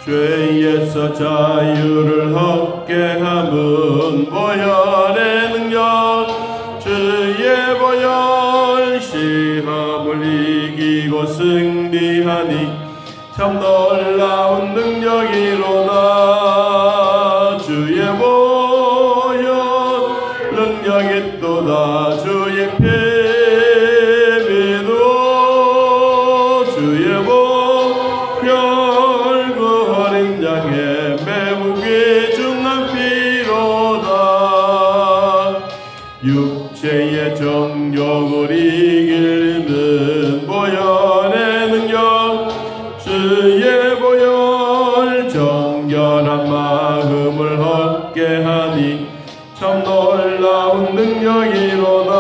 죄에서 자유를 얻게 함은 보혈의 능력 주의 보혈 시험을 이기고 승리하니 참 놀라운 능력이로다. 주의 보혈 능력이 또다. 주의 피 믿어 주의 보혈 그 어린 양의 매우 귀중한 피로다. 육체의 정욕을 이기는 보혈의 능력 주의 보혈 정결한 마음을 얻게 하니 참 놀라운 능력이로다.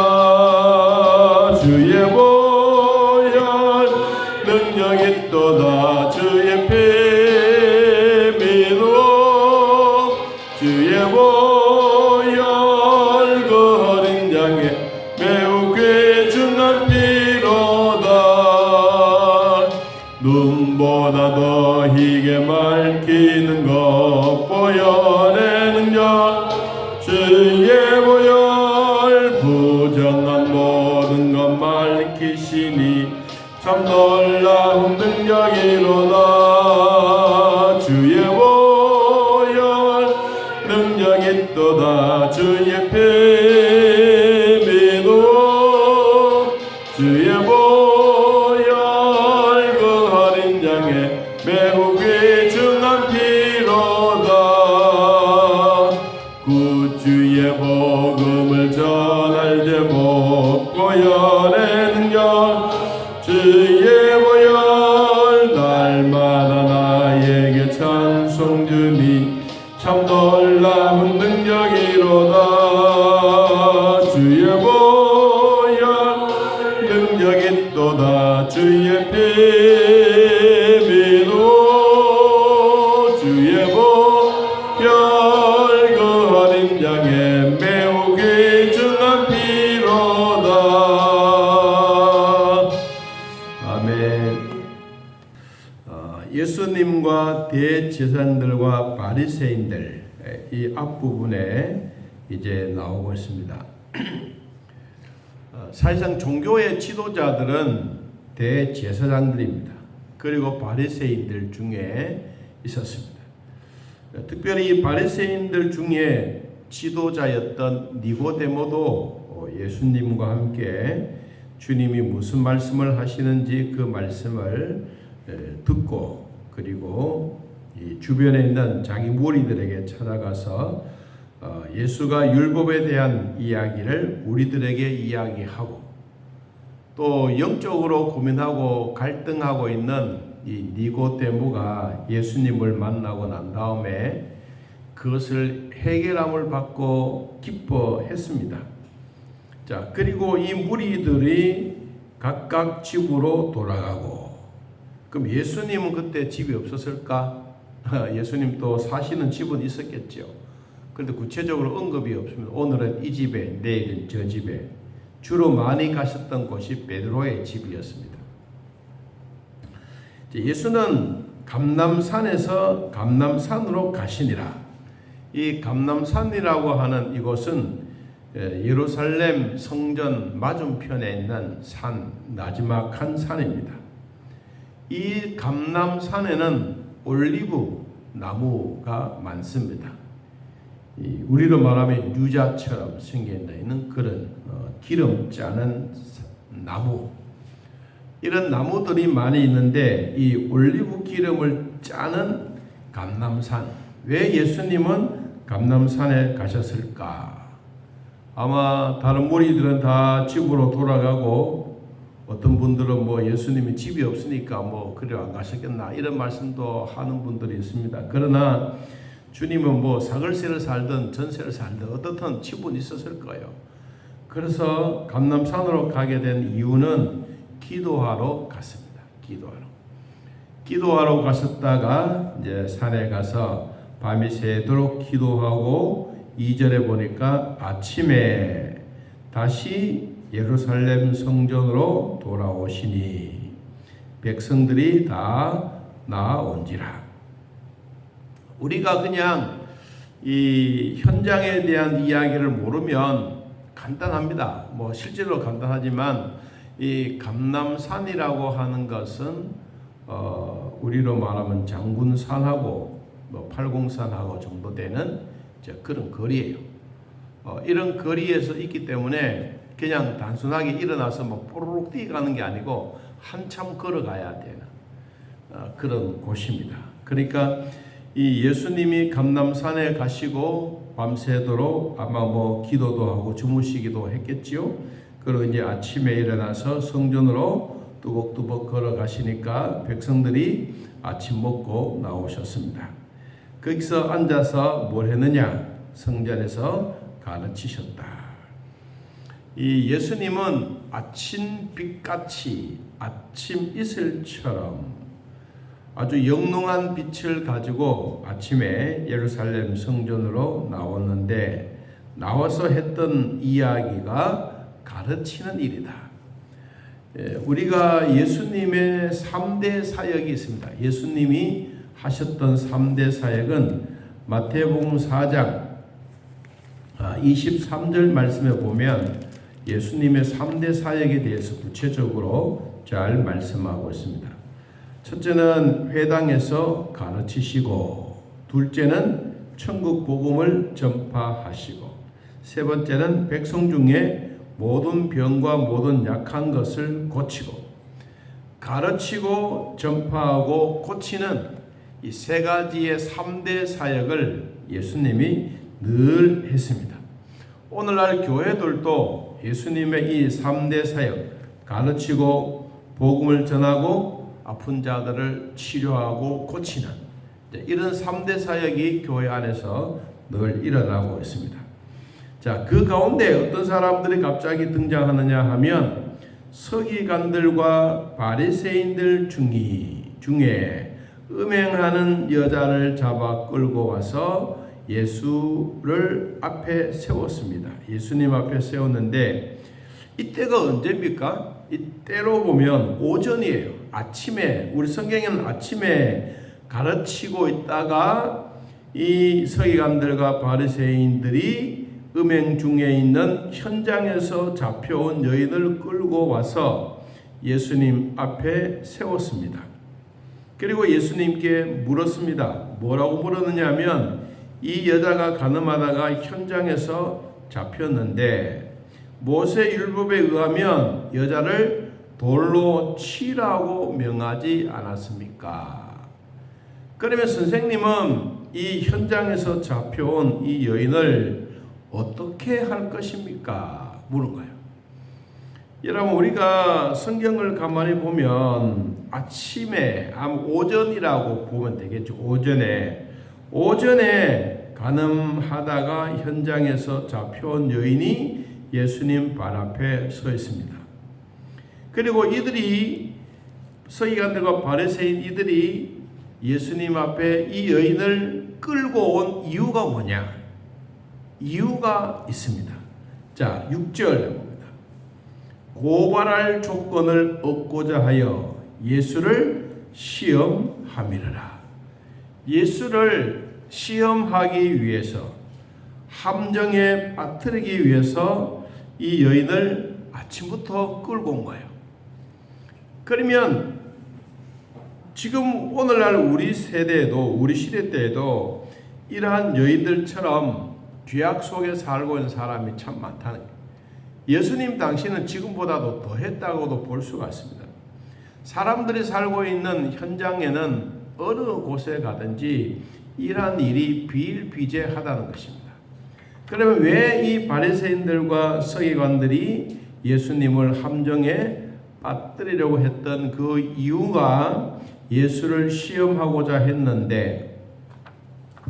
주의 보혈 능력이 또다. 주의 피 믿어 주의 보혈 그 어린 양의 매우 귀중한 피로다. 눈보다 더 희게 맑히는 것 보혈의 능력 주의 보혈 부정한 모든 것 밝히시니 참 놀라운 능력이로다. 주의 보혈 능력이 또다. 주의 피 믿어 주의 보혈 그 어린 양의 매우 귀중한 피로다. 구주의 복음을 전할 제목 보혈의 능력 주의 보혈 날마다 나에게 찬송 주니 참 놀라운 능력이로다. 주의 보혈 능력이 또다. 주의 피 믿어 주의 보혈 그 어린 양의 매우 귀중한 피로다. 아멘. 예수님과 대제사장들과 바리새인들 이 앞부분에 이제 나오고 있습니다. 사실상 종교의 지도자들은 대제사장들입니다. 그리고 바리새인들 중에 있었습니다. 특별히 이 바리새인들 중에 지도자였던 니고데모도 예수님과 함께 주님이 무슨 말씀을 하시는지 그 말씀을 듣고 그리고 이 주변에 있는 자기 무리들에게 찾아가서 예수가 율법에 대한 이야기를 우리들에게 이야기하고 또 영적으로 고민하고 갈등하고 있는 이 니고데모가 예수님을 만나고 난 다음에 그것을 해결함을 받고 기뻐했습니다. 자, 그리고 이 무리들이 각각 집으로 돌아가고 그럼 예수님은 그때 집이 없었을까? 예수님 또 사시는 집은 있었겠죠. 그런데 구체적으로 언급이 없습니다. 오늘은 이 집에, 내일은 저 집에. 주로 많이 가셨던 곳이 베드로의 집이었습니다. 예수는 감람산에서 감람산으로 가시니라. 이 감람산이라고 하는 이곳은 예루살렘 성전 맞은편에 있는 산, 나지막한 산입니다. 이 감람산에는 올리브 나무가 많습니다. 우리로 말하면 유자처럼 생겨있는 그런 기름 짜는 나무, 이런 나무들이 많이 있는데 이 올리브 기름을 짜는 감람산, 왜 예수님은 감람산에 가셨을까? 아마 다른 무리들은 다 집으로 돌아가고 어떤 분들은 뭐 예수님이 집이 없으니까 뭐 그래 안 가셨겠나 이런 말씀도 하는 분들이 있습니다. 그러나 주님은 뭐 사글세를 살든 전세를 살든 어떻든 집은 있었을 거예요. 그래서 감람산으로 가게 된 이유는 기도하러 갔습니다. 기도하러 가셨다가 이제 산에 가서 밤이 새도록 기도하고 2절에 보니까 아침에 다시 예루살렘 성전으로 돌아오시니 백성들이 다 나아온지라. 우리가 그냥 이 현장에 대한 이야기를 모르면 간단합니다. 뭐 실제로 간단하지만 이 감람산이라고 하는 것은 우리로 말하면 장군산하고 뭐 팔공산하고 정도 되는 그런 거리예요. 이런 거리에서 있기 때문에 그냥 단순하게 일어나서 뭐 뽀로록 뛰어가는 게 아니고 한참 걸어가야 되는 그런 곳입니다. 그러니까 이 예수님이 감람산에 가시고 밤새도록 아마 뭐 기도도 하고 주무시기도 했겠지요. 그리고 이제 아침에 일어나서 성전으로 뚜벅뚜벅 걸어가시니까 백성들이 아침 먹고 나오셨습니다. 거기서 앉아서 뭘 했느냐? 성전에서 가르치셨다. 이 예수님은 아침 빛같이 아침 이슬처럼 아주 영롱한 빛을 가지고 아침에 예루살렘 성전으로 나왔는데 나와서 했던 이야기가 가르치는 일이다. 우리가 예수님의 3대 사역이 있습니다. 예수님이 하셨던 3대 사역은 마태복음 4장 23절 말씀에 보면 예수님의 3대 사역에 대해서 구체적으로 잘 말씀하고 있습니다. 첫째는 회당에서 가르치시고, 둘째는 천국 복음을 전파하시고, 세 번째는 백성 중에 모든 병과 모든 약한 것을 고치고, 가르치고 전파하고 고치는 이 세 가지의 3대 사역을 예수님이 늘 했습니다. 오늘날 교회들도 예수님의 이 3대 사역, 가르치고 복음을 전하고 아픈 자들을 치료하고 고치는 이런 3대 사역이 교회 안에서 늘 일어나고 있습니다. 자, 그 가운데 어떤 사람들이 갑자기 등장하느냐 하면 서기관들과 바리새인들 중에 음행하는 여자를 잡아 끌고 와서 예수를 앞에 세웠습니다. 예수님 앞에 세웠는데 이때가 언제입니까? 이때로 보면 오전이에요. 아침에, 우리 성경에는 아침에 가르치고 있다가 이 서기관들과 바리새인들이 음행 중에 있는 현장에서 잡혀온 여인을 끌고 와서 예수님 앞에 세웠습니다. 그리고 예수님께 물었습니다. 뭐라고 물었느냐 하면 이 여자가 가늠하다가 현장에서 잡혔는데 모세 율법에 의하면 여자를 돌로 치라고 명하지 않았습니까? 그러면 선생님은 이 현장에서 잡혀온 이 여인을 어떻게 할 것입니까? 물은 거예요. 여러분, 우리가 성경을 가만히 보면 아침에, 오전이라고 보면 되겠죠. 오전에 가늠하다가 현장에서 잡혀온 여인이 예수님 발 앞에 서 있습니다. 그리고 이들이, 서기관들과 바리새인 이들이 예수님 앞에 이 여인을 끌고 온 이유가 뭐냐? 이유가 있습니다. 자, 6절 봅니다. 고발할 조건을 얻고자 하여 예수를 시험함이라. 예수를 시험하기 위해서, 함정에 빠뜨리기 위해서 이 여인을 아침부터 끌고 온 거예요. 그러면 지금 오늘날 우리 세대에도, 우리 시대 때에도 이러한 여인들처럼 죄악 속에 살고 있는 사람이 참 많다는 거예요. 예수님 당시는 지금보다도 더 했다고도 볼 수가 있습니다. 사람들이 살고 있는 현장에는 어느 곳에 가든지 이러한 일이 비일비재하다는 것입니다. 그러면 왜 이 바리새인들과 서기관들이 예수님을 함정에 빠뜨리려고 했던 그 이유가 예수를 시험하고자 했는데,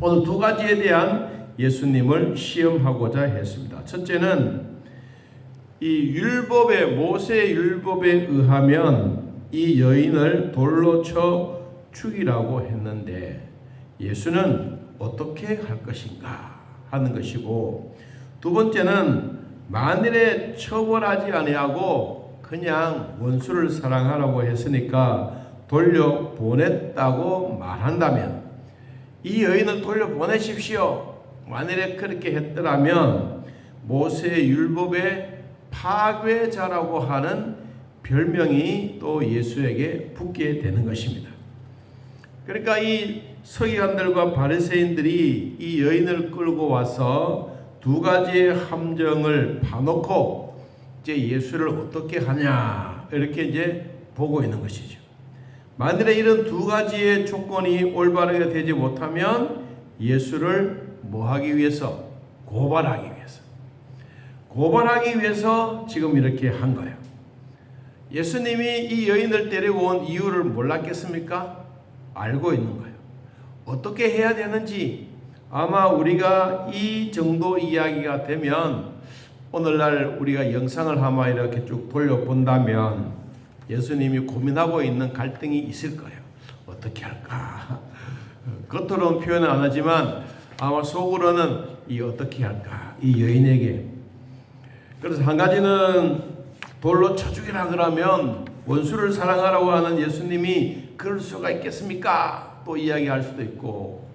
오늘 두 가지에 대한 예수님을 시험하고자 했습니다. 첫째는 이 율법의, 모세 율법에 의하면 이 여인을 돌로 쳐 죽이라고 했는데 예수는 어떻게 할 것인가 하는 것이고, 두 번째는 만일에 처벌하지 아니하고 그냥 원수를 사랑하라고 했으니까 돌려보냈다고 말한다면 이 여인을 돌려보내십시오. 만일에 그렇게 했더라면 모세의 율법의 파괴자라고 하는 별명이 또 예수에게 붙게 되는 것입니다. 그러니까 이 서기관들과 바리새인들이 이 여인을 끌고 와서 두 가지의 함정을 봐놓고 이제 예수를 어떻게 하냐 이렇게 이제 보고 있는 것이죠. 만일에 이런 두 가지의 조건이 올바르게 되지 못하면 예수를 뭐 하기 위해서? 고발하기 위해서 지금 이렇게 한 거예요. 예수님이 이 여인을 데리고 온 이유를 몰랐겠습니까? 알고 있는 거예요. 어떻게 해야 되는지 아마 우리가 이 정도 이야기가 되면 오늘날 우리가 영상을 한번 이렇게 쭉 돌려본다면 예수님이 고민하고 있는 갈등이 있을 거예요. 어떻게 할까? 겉으로는 표현은 안 하지만 아마 속으로는 이 어떻게 할까? 이 여인에게. 그래서 한 가지는 돌로 쳐 죽이라 그러면 원수를 사랑하라고 하는 예수님이 그럴 수가 있겠습니까? 또 이야기할 수도 있고,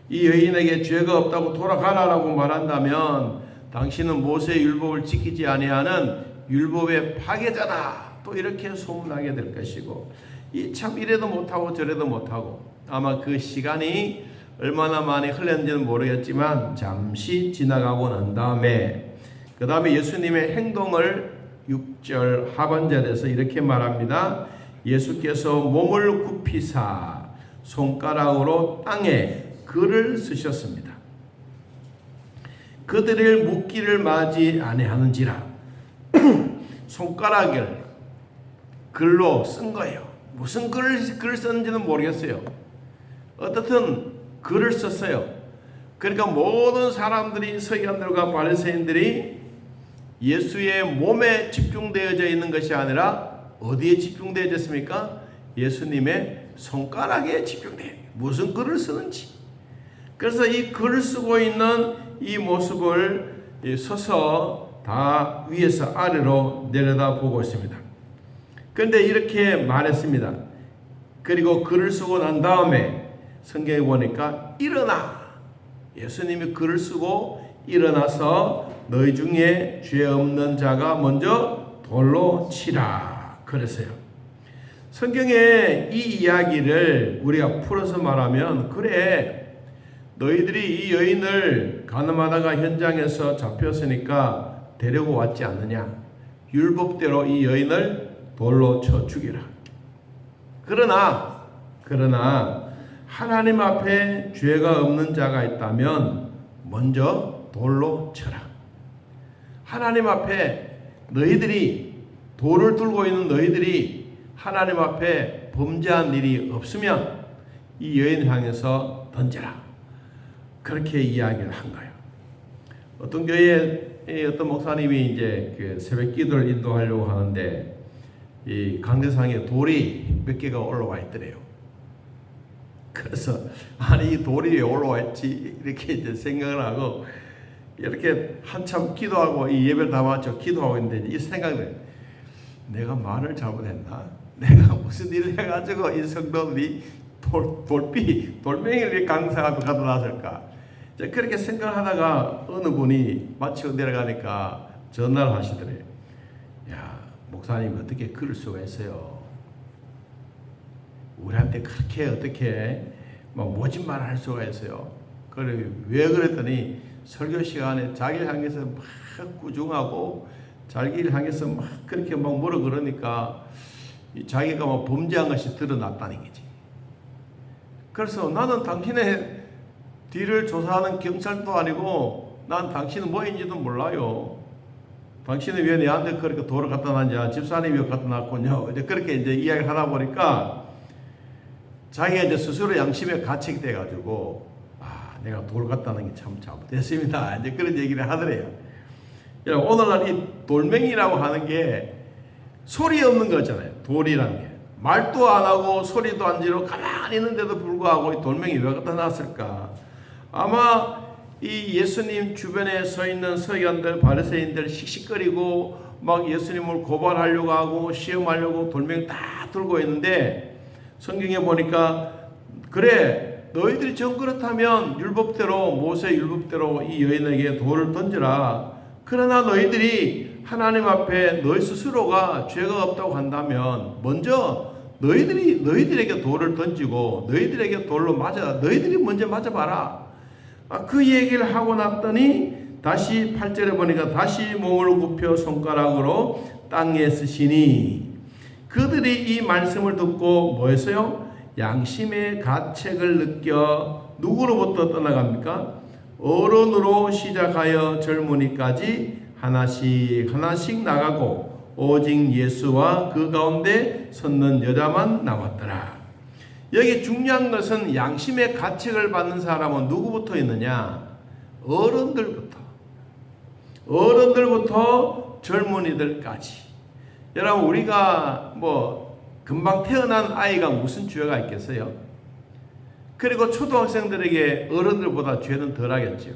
이 여인에게 죄가 없다고 돌아가라라고 말한다면 당신은 모세의 율법을 지키지 아니하는 율법의 파괴자다. 또 이렇게 소문나게 될 것이고, 이 참 이래도 못하고 저래도 못하고, 아마 그 시간이 얼마나 많이 흘렀는지는 모르겠지만 잠시 지나가고 난 다음에 그 다음에 예수님의 행동을 6절 하반절에서 이렇게 말합니다. 예수께서 몸을 굽히사 손가락으로 땅에 글을 쓰셨습니다. 그들을 묻기를 맞이 아니하는지라. 손가락을 글로 쓴 거예요. 무슨 글을 썼는지는 모르겠어요. 어떻든 글을 썼어요. 그러니까 모든 사람들이, 서기관들과 바리새인들이 예수의 몸에 집중되어져 있는 것이 아니라 어디에 집중되어졌습니까? 예수님의 손가락에 집중돼요. 무슨 글을 쓰는지. 그래서 이 글을 쓰고 있는 이 모습을 서서 다 위에서 아래로 내려다보고 있습니다. 그런데 이렇게 말했습니다. 그리고 글을 쓰고 난 다음에 성경에 보니까 일어나. 예수님이 글을 쓰고 일어나서 너희 중에 죄 없는 자가 먼저 돌로 치라 그랬어요. 성경에 이 이야기를 우리가 풀어서 말하면, 그래, 너희들이 이 여인을 가늠하다가 현장에서 잡혔으니까 데리고 왔지 않느냐. 율법대로 이 여인을 돌로 쳐 죽이라. 그러나 하나님 앞에 죄가 없는 자가 있다면 먼저 돌로 쳐라. 하나님 앞에 너희들이, 돌을 들고 있는 너희들이 하나님 앞에 범죄한 일이 없으면 이 여인을 향해서 던져라. 그렇게 이야기를 한 거예요. 어떤 교회에 어떤 목사님이 이제 그 새벽 기도를 인도하려고 하는데 이 강대상에 돌이 몇 개가 올라와 있더래요. 그래서 아니 이 돌이 왜 올라와 있지 이렇게 이제 생각을 하고 이렇게 한참 기도하고 이 예배를 다 마쳐 기도하고 있는데 이 생각을, 내가 말을 잘못했나? 내가 무슨 일을 해가지고 이 성도들이 돌멩이를 강사 앞에 가져 놨을까? 그렇게 생각하다가 어느 분이 마치고 내려가니까 전화를 하시더래요. 야, 목사님 어떻게 그럴 수가 있어요? 우리한테 그렇게 어떻게 모진 말을 할 수가 있어요? 그래, 왜 그랬더니 설교 시간에 자기를 향해서 막 꾸중하고 자기를 향해서 막 그렇게 막 뭐라 그러니까 자기가 막 범죄한 것이 드러났다는 거지. 그래서 나는 당신의 뒤를 조사하는 경찰도 아니고 난 당신은 뭐인지도 몰라요. 당신은 왜 내한테 그렇게 돌을 갖다 놨냐, 집사님이 왜 갖다 놨군요. 이제 그렇게 이제 이야기를 하다 보니까 자기가 이제 스스로 양심에 갇히게 돼가지고, 내가 돌 갖다 놓은 게 참 잘못됐습니다. 이제 그런 얘기를 하더래요. 오늘날 이 돌멩이라고 하는 게 소리 없는 거잖아요. 돌이라는 게. 말도 안 하고 소리도 안 지르고 가만히 있는데도 불구하고 이 돌멩이 왜 갖다 놨을까? 아마 이 예수님 주변에 서 있는 서기관들, 바리새인들 씩씩거리고 막 예수님을 고발하려고 하고 시험하려고 돌멩이 다 들고 있는데 성경에 보니까, 그래, 너희들이 정 그렇다면 율법대로 모세 율법대로 이 여인에게 돌을 던져라. 그러나 너희들이 하나님 앞에 너희 스스로가 죄가 없다고 한다면 먼저 너희들에게 돌을 던지고 너희들에게 돌로 맞아 너희들이 먼저 맞아봐라. 그 얘기를 하고 났더니 다시 8절에 보니까 다시 몸을 굽혀 손가락으로 땅에 쓰시니 그들이 이 말씀을 듣고 뭐 했어요? 양심의 가책을 느껴 누구로부터 떠나갑니까? 어른으로 시작하여 젊은이까지 하나씩 하나씩 나가고 오직 예수와 그 가운데 섰는 여자만 남았더라. 여기 중요한 것은 양심의 가책을 받는 사람은 누구부터 있느냐? 어른들부터 젊은이들까지. 여러분 우리가 금방 태어난 아이가 무슨 죄가 있겠어요? 그리고 초등학생들에게 어른들보다 죄는 덜하겠죠.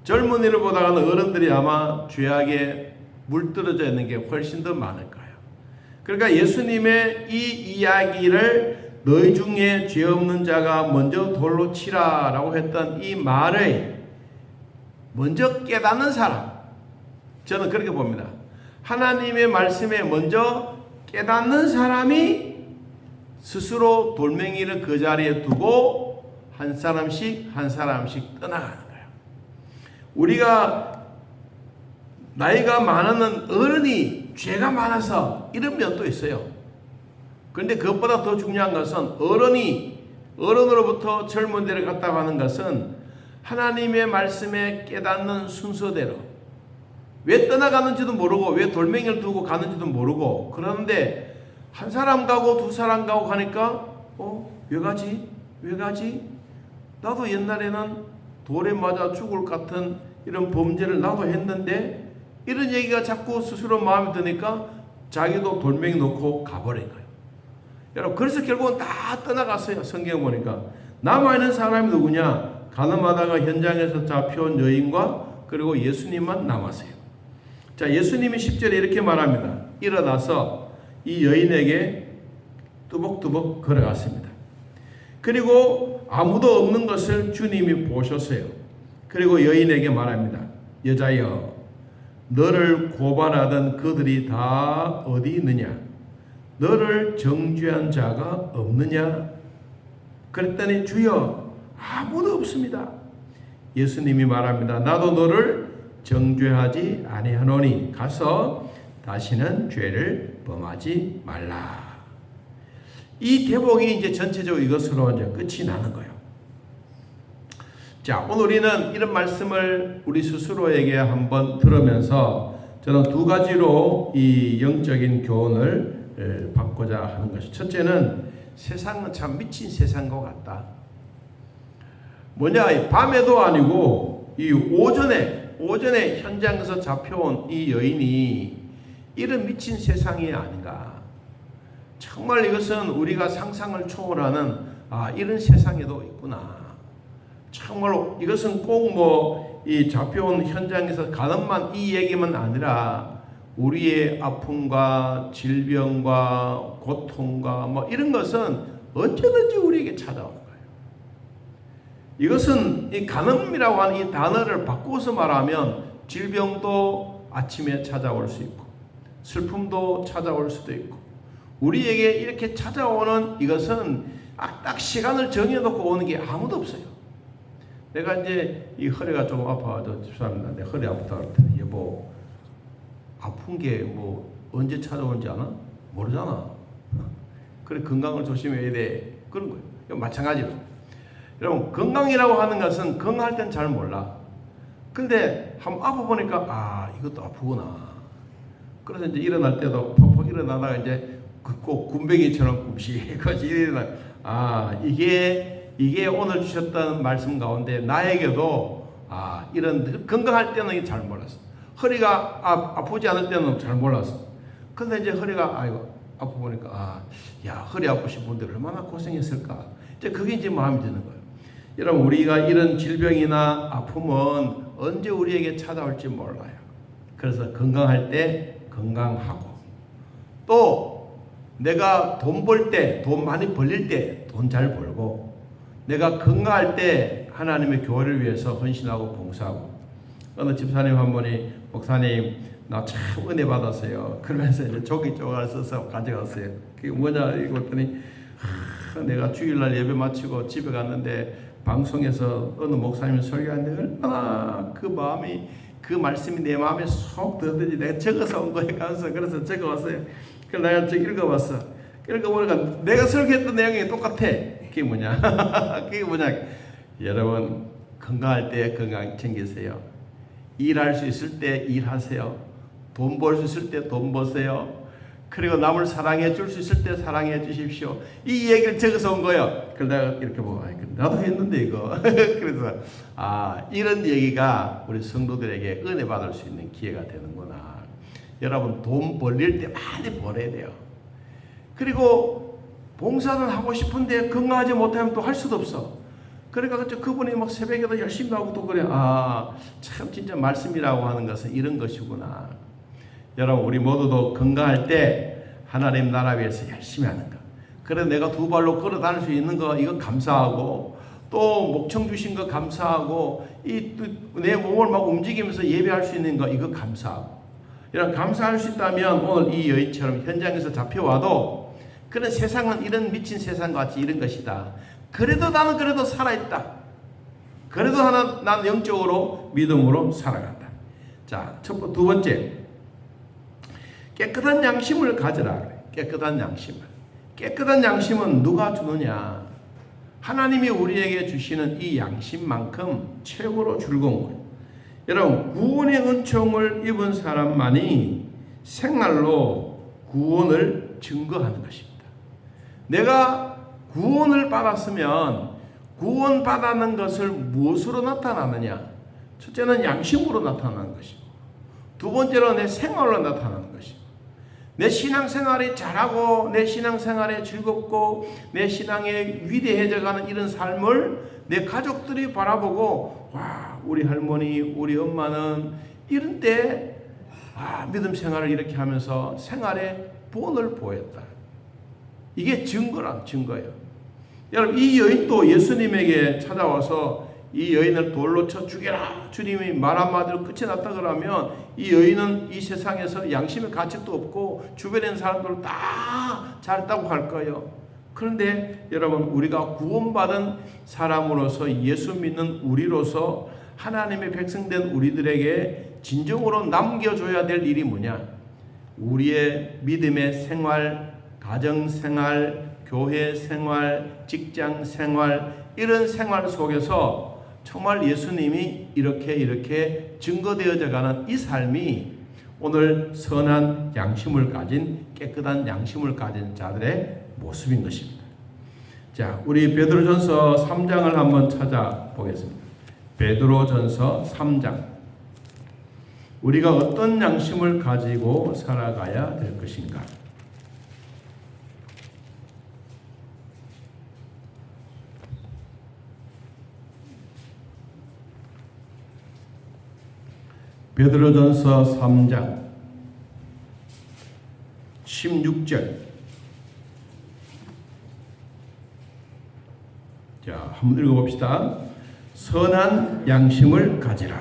젊은이를 보다가는 어른들이 아마 죄악에 물들어져 있는 게 훨씬 더 많을 거예요. 그러니까 예수님의 이 이야기를 너희 중에 죄 없는 자가 먼저 돌로 치라라고 했던 이 말을 먼저 깨닫는 사람, 저는 그렇게 봅니다. 하나님의 말씀에 먼저 깨닫는 사람이 스스로 돌멩이를 그 자리에 두고 한 사람씩 떠나가는 거예요. 우리가 나이가 많은 어른이 죄가 많아서 이런 면도 있어요. 그런데 그것보다 더 중요한 것은 어른으로부터 젊은이를 갖다가 하는 것은 하나님의 말씀에 깨닫는 순서대로 왜 떠나가는지도 모르고 왜 돌멩이를 두고 가는지도 모르고 그런데 한 사람 가고 두 사람 가고 가니까 왜 가지? 나도 옛날에는 돌에 맞아 죽을 것 같은 이런 범죄를 나도 했는데 이런 얘기가 자꾸 스스로 마음에 드니까 자기도 돌멩이 놓고 가버린 거예요. 여러분 그래서 결국은 다 떠나갔어요. 성경 보니까 남아있는 사람이 누구냐? 가늠하다가 현장에서 잡혀온 여인과 그리고 예수님만 남았어요. 자, 예수님이 10절에 이렇게 말합니다. 일어나서 이 여인에게 뚜벅뚜벅 걸어갔습니다. 그리고 아무도 없는 것을 주님이 보셨어요. 그리고 여인에게 말합니다. 여자여, 너를 고발하던 그들이 다 어디 있느냐? 너를 정죄한 자가 없느냐? 그랬더니 주여, 아무도 없습니다. 예수님이 말합니다. 나도 너를 정죄하지 아니하노니 가서 다시는 죄를 범하지 말라. 이 대목이 이제 전체적으로 이것으로 이제 끝이 나는 거예요. 자, 오늘 우리는 이런 말씀을 우리 스스로에게 한번 들으면서 저는 두 가지로 이 영적인 교훈을 받고자 하는 것이, 첫째는 세상은 참 미친 세상인 것 같다. 뭐냐, 밤에도 아니고 이 오전에 현장에서 잡혀온 이 여인이 이런 미친 세상이 아닌가. 정말 이것은 우리가 상상을 초월하는 이런 세상에도 있구나. 정말로 이것은 꼭 이 잡혀온 현장에서 가늠만 이 얘기만 아니라 우리의 아픔과 질병과 고통과 이런 것은 언제든지 우리에게 찾아오는 거예요. 이것은 이 가늠이라고 하는 이 단어를 바꿔서 말하면 질병도 아침에 찾아올 수 있고 슬픔도 찾아올 수도 있고 우리에게 이렇게 찾아오는 이것은 딱 시간을 정해놓고 오는 게 아무도 없어요. 내가 이제 이 허리가 좀 아파서 집사람이 내 허리 아프다 그랬더니 여보 아픈 게 언제 찾아오는지 아나? 모르잖아. 그래 건강을 조심해야 돼. 그런 거예요. 마찬가지로 여러분 건강이라고 하는 것은 건강할 땐 잘 몰라. 근데 한번 아파보니까 이것도 아프구나. 그래서 이제 일어날 때도 퍽퍽 일어나다가 이제 꼭 군뱅이처럼 굽시거지 일어나. 이게 오늘 주셨던 말씀 가운데 나에게도 이런 건강할 때는 잘 몰랐어. 허리가 아프지 않을 때는 잘 몰랐어. 근데 이제 허리가 아파 보니까 허리 아프신 분들 얼마나 고생했을까. 이제 그게 이제 마음이 드는 거예요. 여러분 우리가 이런 질병이나 아픔은 언제 우리에게 찾아올지 몰라요. 그래서 건강할 때 건강하고 또 내가 돈 벌 때, 돈 많이 벌릴 때 돈 잘 벌고 내가 건강할 때 하나님의 교회를 위해서 헌신하고 봉사하고. 어느 집사님 한 분이 목사님 나 참 은혜 받았어요. 그러면서 이제 종이 조각을 써서 가져갔어요. 그게 뭐냐 이랬더니 내가 주일날 예배 마치고 집에 갔는데 방송에서 어느 목사님이 설교하는데 얼마나 그 마음이 그 말씀이 내 마음에 쏙 들어든지 내가 적어서 온 거에 가서 그래서 적어왔어요. 그래서 내가 읽어봤어. 읽어보니까 내가 설교했던 내용이 똑같아. 그게 뭐냐? 그게 뭐냐? 여러분 건강할 때 건강 챙기세요. 일할 수 있을 때 일하세요. 돈 벌 수 있을 때 돈 버세요. 그리고 남을 사랑해 줄 수 있을 때 사랑해 주십시오. 이 얘기를 적어서 온 거예요. 그래서 내가 이렇게 보고 나도 했는데 이거. 그래서 이런 얘기가 우리 성도들에게 은혜 받을 수 있는 기회가 되는구나. 여러분 돈 벌릴 때 많이 벌어야 돼요. 그리고 봉사는 하고 싶은데 건강하지 못하면 또 할 수도 없어. 그러니까 그분이 막 새벽에도 열심히 하고 또 그래. 참 진짜 말씀이라고 하는 것은 이런 것이구나. 여러분 우리 모두도 건강할 때 하나님 나라 위해서 열심히 하는 거. 그래서 내가 두 발로 걸어 다닐 수 있는 거 이거 감사하고 또 목청 주신 거 감사하고 내 몸을 막 움직이면서 예배할 수 있는 거 이거 감사하고. 이런 감사할 수 있다면 오늘 이 여인처럼 현장에서 잡혀와도 그런 세상은 이런 미친 세상 같이 이런 것이다. 그래도 나는 그래도 살아있다. 그래도 난 영적으로 믿음으로 살아간다. 자, 두 번째. 깨끗한 양심을 가져라. 깨끗한 양심을. 깨끗한 양심은 누가 주느냐? 하나님이 우리에게 주시는 이 양심만큼 최고로 즐거운 거예요. 여러분, 구원의 은총을 입은 사람만이 생활로 구원을 증거하는 것입니다. 내가 구원을 받았으면 구원받았는 것을 무엇으로 나타나느냐? 첫째는 양심으로 나타나는 것이고, 두 번째로 내 생활로 나타나는 것이고, 내 신앙생활이 잘하고 내 신앙생활에 즐겁고 내 신앙에 위대해져가는 이런 삶을 내 가족들이 바라보고 와 우리 할머니 우리 엄마는 이런 때 믿음 생활을 이렇게 하면서 생활에 본을 보였다. 이게 증거예요. 여러분 이 여인도 예수님에게 찾아와서 이 여인을 돌로 쳐 죽여라. 주님이 말 한마디로 끝이 났다 그러면 이 여인은 이 세상에서 양심의 가책도 없고 주변에 있는 사람들 다 잘했다고 할 거예요. 그런데 여러분 우리가 구원받은 사람으로서 예수 믿는 우리로서 하나님의 백성된 우리들에게 진정으로 남겨줘야 될 일이 뭐냐? 우리의 믿음의 생활, 가정생활, 교회생활, 직장생활 이런 생활 속에서 정말 예수님이 이렇게 증거되어져 가는 이 삶이 오늘 선한 양심을 가진 깨끗한 양심을 가진 자들의 모습인 것입니다. 자, 우리 베드로전서 3장을 한번 찾아보겠습니다. 베드로전서 3장. 우리가 어떤 양심을 가지고 살아가야 될 것인가? 베드로전서 3장 16절. 자, 한번 읽어봅시다. 선한 양심을 가지라.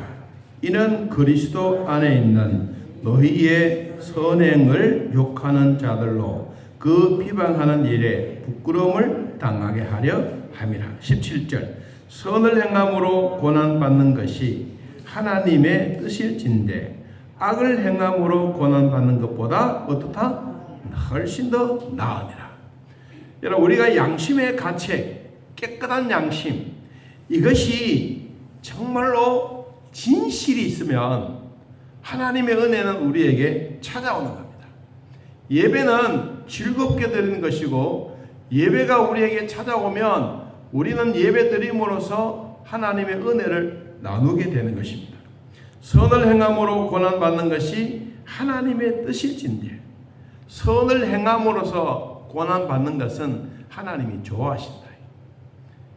이는 그리스도 안에 있는 너희의 선행을 욕하는 자들로 그 비방하는 일에 부끄러움을 당하게 하려 함이라. 17절. 선을 행함으로 고난받는 것이 하나님의 뜻일진데 악을 행함으로 고난받는 것보다 어떻다? 훨씬 더 나으니라. 여러분 우리가 양심의 가책, 깨끗한 양심 이것이 정말로 진실이 있으면 하나님의 은혜는 우리에게 찾아오는 겁니다. 예배는 즐겁게 드리는 것이고 예배가 우리에게 찾아오면 우리는 예배 드림으로써 하나님의 은혜를 나누게 되는 것입니다. 선을 행함으로 고난받는 것이 하나님의 뜻일진데 선을 행함으로써 고난받는 것은 하나님이 좋아하신다.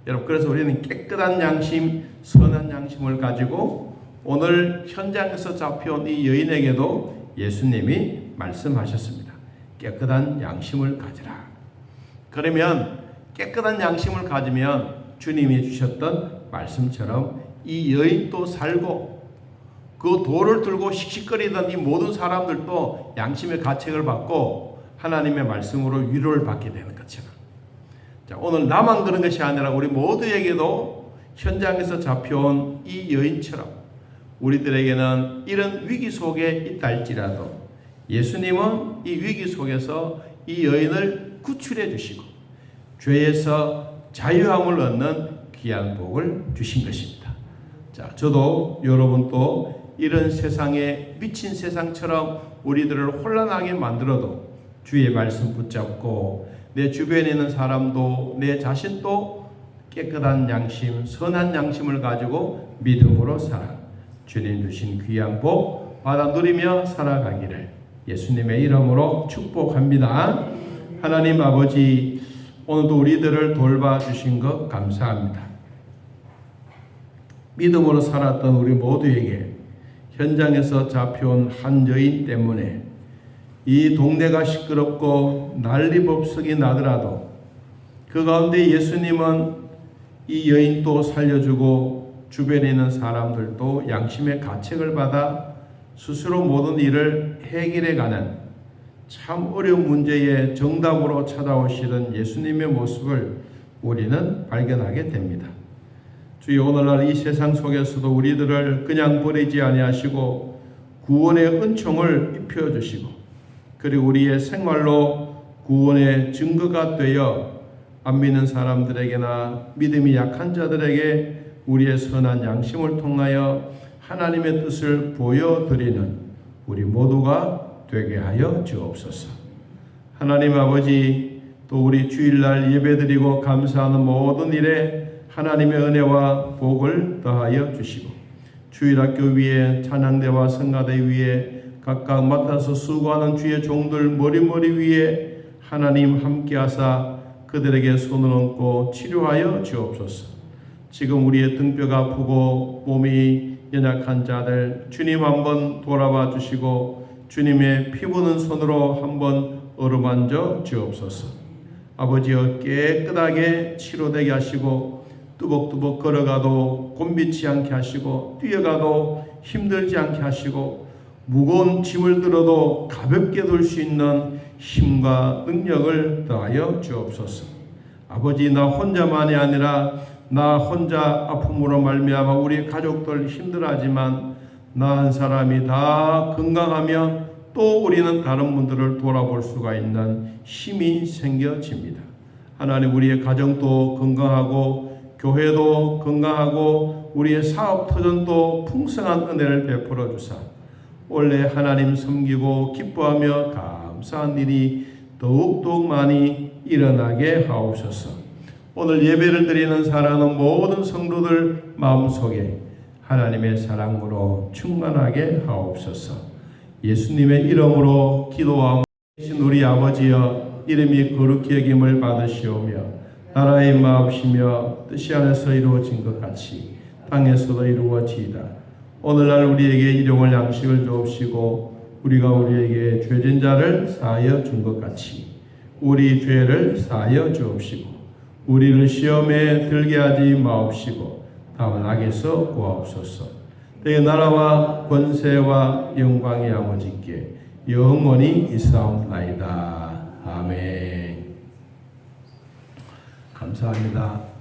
여러분 그래서 우리는 깨끗한 양심, 선한 양심을 가지고 오늘 현장에서 잡혀온 이 여인에게도 예수님이 말씀하셨습니다. 깨끗한 양심을 가지라. 그러면 깨끗한 양심을 가지면 주님이 주셨던 말씀처럼 이 여인도 살고 그 돌을 들고 씩씩거리던 이 모든 사람들도 양심의 가책을 받고 하나님의 말씀으로 위로를 받게 되는 것처럼, 자, 오늘 나만 그런 것이 아니라 우리 모두에게도 현장에서 잡혀온 이 여인처럼 우리들에게는 이런 위기 속에 있다 할지라도 예수님은 이 위기 속에서 이 여인을 구출해 주시고 죄에서 자유함을 얻는 귀한 복을 주신 것입니다. 자, 저도 여러분도 이런 세상에 미친 세상처럼 우리들을 혼란하게 만들어도 주의 말씀 붙잡고 내 주변에 있는 사람도 내 자신도 깨끗한 양심, 선한 양심을 가지고 믿음으로 살아 주님 주신 귀한 복 받아 누리며 살아가기를 예수님의 이름으로 축복합니다. 하나님 아버지, 오늘도 우리들을 돌봐주신 것 감사합니다. 믿음으로 살았던 우리 모두에게 현장에서 잡혀온 한 여인 때문에 이 동네가 시끄럽고 난리법석이 나더라도 그 가운데 예수님은 이 여인도 살려주고 주변에 있는 사람들도 양심의 가책을 받아 스스로 모든 일을 해결해가는 참 어려운 문제의 정답으로 찾아오시던 예수님의 모습을 우리는 발견하게 됩니다. 주여, 오늘날 이 세상 속에서도 우리들을 그냥 버리지 아니하시고 구원의 은총을 입혀주시고 그리고 우리의 생활로 구원의 증거가 되어 안 믿는 사람들에게나 믿음이 약한 자들에게 우리의 선한 양심을 통하여 하나님의 뜻을 보여드리는 우리 모두가 되게 하여 주옵소서. 하나님 아버지, 또 우리 주일날 예배드리고 감사하는 모든 일에 하나님의 은혜와 복을 더하여 주시고 주일학교 위에 찬양대와 성가대 위에 각각 맡아서 수고하는 주의 종들 머리머리 위에 하나님 함께하사 그들에게 손을 얹고 치료하여 주옵소서. 지금 우리의 등뼈가 아프고 몸이 연약한 자들 주님 한번 돌아봐 주시고 주님의 피부는 손으로 한번 어루만져 주옵소서. 아버지여, 깨끗하게 치료되게 하시고 뚜벅뚜벅 걸어가도 곤비치 않게 하시고 뛰어가도 힘들지 않게 하시고 무거운 짐을 들어도 가볍게 들 수 있는 힘과 능력을 더하여 주옵소서. 아버지, 나 혼자만이 아니라 나 혼자 아픔으로 말미암아 우리 가족들 힘들어하지만 나 한 사람이 다 건강하면 또 우리는 다른 분들을 돌아볼 수가 있는 힘이 생겨집니다. 하나님, 우리의 가정도 건강하고 교회도 건강하고 우리의 사업 터전도 풍성한 은혜를 베풀어 주사 원래 하나님 섬기고 기뻐하며 감사한 일이 더욱더욱 많이 일어나게 하옵소서. 오늘 예배를 드리는 사랑하는 모든 성도들 마음속에 하나님의 사랑으로 충만하게 하옵소서. 예수님의 이름으로 기도하옵나이다. 우리 아버지여, 이름이 거룩히 여김을 받으시오며 나라의 마옵시며 뜻이 하늘에서 이루어진 것 같이 땅에서도 이루어지이다. 오늘날 우리에게 일용할 양식을 주옵시고 우리가 우리에게 죄진 자를 사하여 준 것 같이 우리 죄를 사하여 주옵시고 우리를 시험에 들게 하지 마옵시고 다만 악에서 구하옵소서. 내 나라와 권세와 영광이 아버지께 영원히 있사옵나이다. 아멘. 감사합니다.